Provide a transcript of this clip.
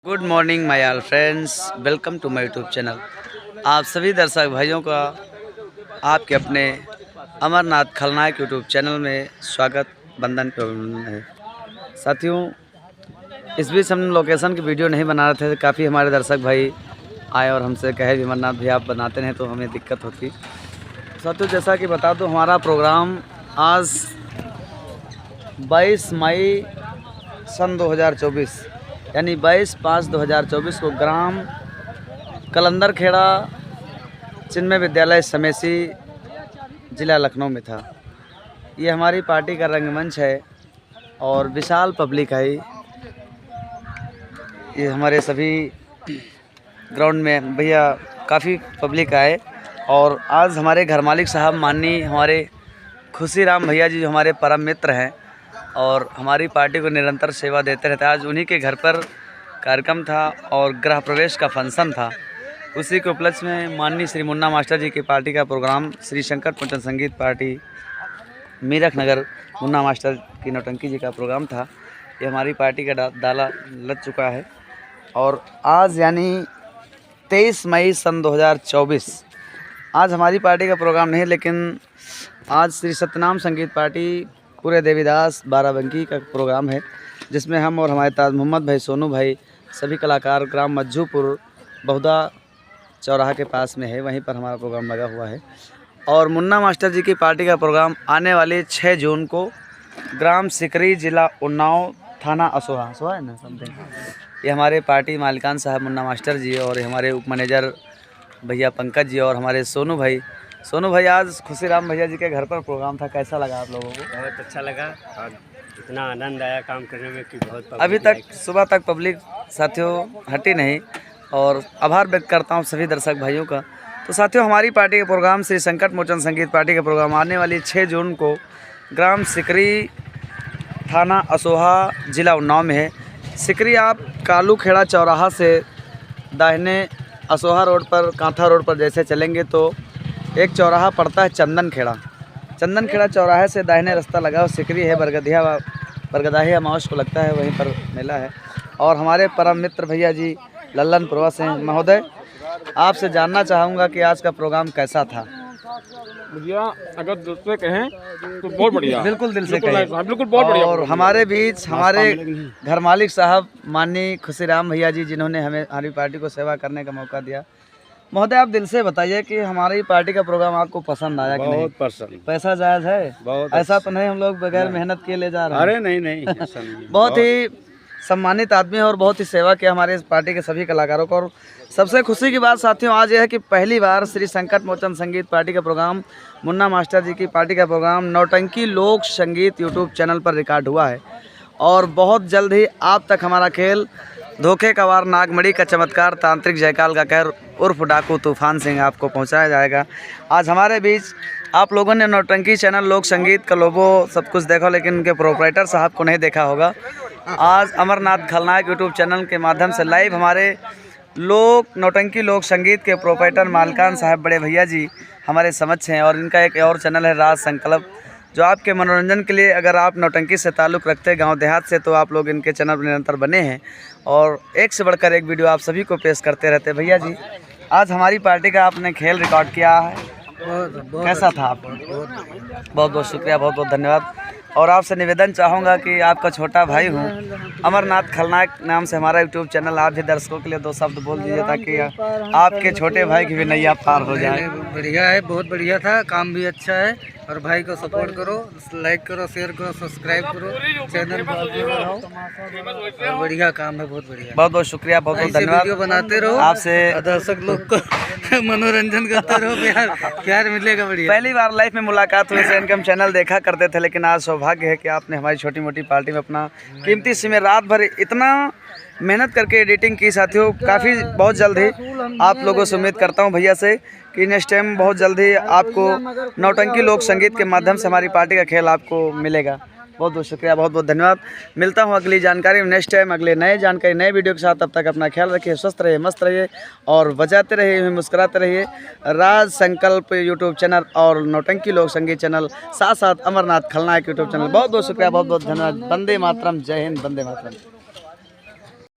Good morning my all friends, welcome to my YouTube channel. आप सभी दर्शक भाइयों का आपके अपने अमरनाथ खलनायक यूट्यूब चैनल में स्वागत वंदन है। साथियों, इस बीच हम लोकेशन की वीडियो नहीं बना रहे थे। काफ़ी हमारे दर्शक भाई आए और हमसे कहे भी अमरनाथ भैया आप बनाते हैं, तो हमें दिक्कत होती। साथियों, जैसा कि बता दूं, हमारा प्रोग्राम आज 22 मई सन 2024 यानी 22/5/2024 को ग्राम कलंदर खेड़ा चिन्मय विद्यालय समेसी जिला लखनऊ में था। ये हमारी पार्टी का रंगमंच है और विशाल पब्लिक है। ये हमारे सभी ग्राउंड में भैया काफ़ी पब्लिक आए और आज हमारे घर मालिक साहब माननीय हमारे खुशीराम भैया जी, जो हमारे परम मित्र हैं और हमारी पार्टी को निरंतर सेवा देते रहते हैं, आज उन्हीं के घर पर कार्यक्रम था और गृह प्रवेश का फंक्शन था। उसी के उपलक्ष्य में माननीय श्री मुन्ना मास्टर जी की पार्टी का प्रोग्राम श्री शंकर मोचन संगीत पार्टी मीरठ नगर मुन्ना मास्टर की नौटंकी जी का प्रोग्राम था। ये हमारी पार्टी का डाला लग चुका है और आज यानी 23 मई सन 2024 आज हमारी पार्टी का प्रोग्राम नहीं, लेकिन आज श्री सत्यनाम संगीत पार्टी पूरे देवीदास बाराबंकी का प्रोग्राम है, जिसमें हम और हमारे ताज मोहम्मद भाई, सोनू भाई, सभी कलाकार ग्राम मज्जूपुर बहुधा चौराहा के पास में है, वहीं पर हमारा प्रोग्राम लगा हुआ है। और मुन्ना मास्टर जी की पार्टी का प्रोग्राम आने वाले 6 जून को ग्राम सिकरी, जिला उन्नाव, थाना असोहा है ना समथिंग। ये हमारे पार्टी मालिकान साहब मुन्ना मास्टर जी और हमारे उप मैनेजर भैया पंकज जी और हमारे सोनू भाई आज खुशीराम भैया जी के घर पर प्रोग्राम था। कैसा लगा आप लोगों को? बहुत अच्छा लगा और इतना आनंद आया काम करने में कि बहुत अभी तक सुबह तक पब्लिक साथियों हटी नहीं और आभार व्यक्त करता हूं सभी दर्शक भाइयों का। तो साथियों, हमारी पार्टी का प्रोग्राम श्री संकट मोचन संगीत पार्टी का प्रोग्राम आने वाली 6 जून को ग्राम सिकरी, थाना असोहा, जिला उन्नाव में है। सिकरी आप कालू खेड़ा चौराहा से दाहिने असोहा रोड पर, कांथा रोड पर जैसे चलेंगे तो एक चौराहा पड़ता है चंदन खेड़ा चौराहे से दाहिने रास्ता लगा, सिकरी है, बरगदाही अमावस को लगता है, वहीं पर मेला है। और हमारे परम मित्र भैया जी लल्लन प्रवास हैं। महोदय, आपसे जानना चाहूँगा कि आज का प्रोग्राम कैसा था? भैया अगर दिल से कहें तो बहुत बढ़िया, बिल्कुल दिल से कहें, बिल्कुल बहुत बढ़िया। और हमारे बीच हमारे घर मालिक साहब माननीय खुशीराम भैया जी, जिन्होंने हमें हमारी पार्टी को सेवा करने का मौका दिया। महोदय, आप दिल से बताइए कि हमारी पार्टी का प्रोग्राम आपको पसंद आया कि नहीं? बहुत पसंद। पैसा जायज़ है? बहुत ऐसा तो नहीं हम लोग बगैर मेहनत के ले जा रहे हैं? अरे नहीं ऐसा नहीं। बहुत ही सम्मानित आदमी है और बहुत ही सेवा किया हमारे इस पार्टी के सभी कलाकारों को। और सबसे खुशी की बात साथियों आज यह है कि पहली बार श्री संकट मोचन संगीत पार्टी का प्रोग्राम, मुन्ना मास्टर जी की पार्टी का प्रोग्राम नौटंकी लोक संगीत यूट्यूब चैनल पर रिकॉर्ड हुआ है और बहुत जल्द ही आप तक हमारा खेल धोखे का वार, नागमणि का चमत्कार, तांत्रिक जयकाल का कहर उर्फ डाकू तूफान सिंह आपको पहुंचाया जाएगा। आज हमारे बीच आप लोगों ने नौटंकी चैनल लोक संगीत का लोगो सब कुछ देखा, लेकिन उनके प्रोपराइटर साहब को नहीं देखा होगा। आज अमरनाथ खलनायक यूट्यूब चैनल के माध्यम से लाइव हमारे नौटंकी लोक संगीत के प्रोपराइटर मालकान साहब बड़े भैया जी हमारे समक्ष हैं और इनका एक और चैनल है राज संकल्प, जो आपके मनोरंजन के लिए, अगर आप नौटंकी से ताल्लुक़ रखते हैं गांव देहात से, तो आप लोग इनके चैनल पर निरंतर बने हैं और एक से बढ़कर एक वीडियो आप सभी को पेश करते रहते हैं। भैया जी, आज हमारी पार्टी का आपने खेल रिकॉर्ड किया है, कैसा था? आप बहुत बहुत शुक्रिया, बहुत बहुत धन्यवाद। और आपसे निवेदन चाहूँगा कि आपका छोटा भाई हूँ, अमरनाथ खलनायक नाम से हमारा यूट्यूब चैनल, आप भी दर्शकों के लिए 2 शब्द बोल दीजिए ताकि आपके छोटे भाई की भी नैया पार हो जाए। बढ़िया है, बहुत बढ़िया था, काम भी अच्छा है और भाई को सपोर्ट करो, लाइक करो, शेयर करो, सब्सक्राइब करो, चैनल को आगे बढ़ाओ। बढ़िया काम है, बहुत बढ़िया। बहुत बहुत शुक्रिया, बहुत बहुत धन्यवाद। वीडियो बनाते रहो, आपसे दर्शक लोग को मनोरंजन करते रहो, प्यार मिलेगा। बढ़िया, पहली बार लाइफ में मुलाकात हुई से इनके हम चैनल देखा करते थे, लेकिन आज सौभाग्य है कि आपने हमारी छोटी मोटी पार्टी में अपना कीमती समय रात भर इतना मेहनत करके एडिटिंग की। साथियों, काफ़ी बहुत जल्द ही आप लोगों से उम्मीद करता हूं भैया से कि नेक्स्ट टाइम बहुत जल्द ही आपको नौटंकी लोक संगीत के माध्यम से हमारी पार्टी का खेल आपको मिलेगा। बहुत बहुत शुक्रिया, बहुत बहुत धन्यवाद। मिलता हूं अगली जानकारी में नेक्स्ट टाइम, अगले नए जानकारी, नए वीडियो के साथ। तब तक अपना ख्याल रखिए, स्वस्थ रहिए, मस्त रहिए और बजाते रहिए, मुस्कुराते रहिए। राज संकल्प यूट्यूब चैनल और नौटंकी लोक संगीत चैनल, साथ साथ अमरनाथ खलनायक यूट्यूब चैनल। बहुत बहुत शुक्रिया, बहुत बहुत धन्यवाद। वंदे मातरम, जय हिंद, वंदे मातरम।